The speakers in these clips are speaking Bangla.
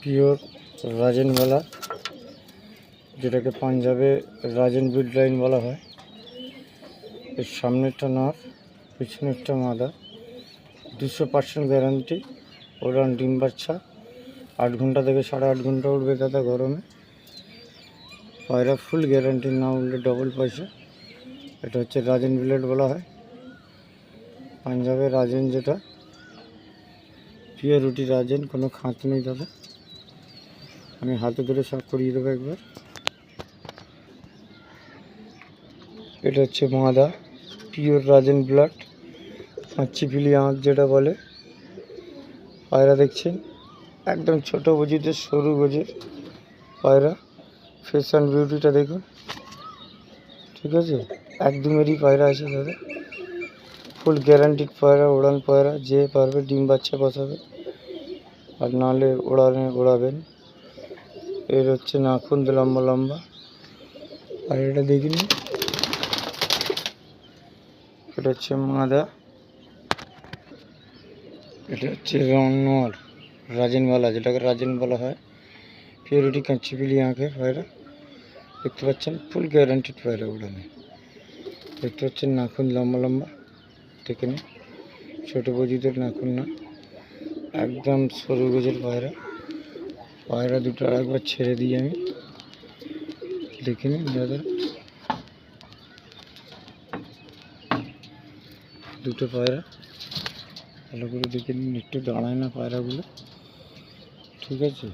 পিওর রাজেনওয়ালা, যেটাকে পাঞ্জাবে রাজেন ব্রিড লাইন বলা হয়। এর সামনেরটা নর, পিছনেরটা মাদা। 200% গ্যারান্টি। ওরান ডিম বাচ্চা 8 ঘন্টা থেকে 8.5 ঘন্টা উঠবে দাদা গরমে। পায়রা ফুল গ্যারান্টি, না উঠলে ডবল পয়সা। এটা হচ্ছে রাজেন ব্রিড বলা হয়, পাঞ্জাবে রাজেন, যেটা পিওরিটি রাজেন, কোনো খাঁচ নেই দাদা। আমি হাতে ধরে সাফ করিয়ে দেবো একবার। এটা হচ্ছে মাদা, পিওর রাজেন ব্লাড, চিপিলি আঁক যেটা বলে। পায়রা দেখছেন একদম ছোট বজিতে, সরু গজের পায়রা। ফেস অ্যান্ড বিউটিটা দেখুন, ঠিক আছে। একদমেরই পায়রা আছে দাদা, ফুল গ্যারান্টিড পায়রা, ওড়ান পায়রা। যে পারবে ডিম বাচ্চা বসাবে, আর নাহলে ওড়াবেন। এর হচ্ছে নাখুন লম্বা লম্বা। আর এটা দেখিনি, এটা হচ্ছে মাদা, এটা হচ্ছে রনর রাজেনওয়ালা, যেটাকে রাজেন বলা হয়। পিওরিটি কাঁচিপিলি আঁকের পায়রা, দেখতে পাচ্ছেন ফুল গ্যারান্টিড পায়রা উড়ানে। দেখতে পাচ্ছেন নাখুন লম্বা লম্বা, দেখে নিন। ছোটো বজিদের নাখুন না, একদম সরু গজের পায়রা। পায়রা দুটো একবার ছেড়ে দিই আমি, দেখে নিন দাদা। দুটো পায়রা ভালো করে দেখে নিন, একটু দাঁড়ায় না পায়রাগুলো, ঠিক আছে।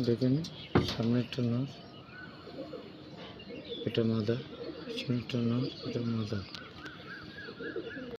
দেখে নিন, সামনেরটা নর, এটা মাদা, পিছনেরটা নর, এটা মাদা।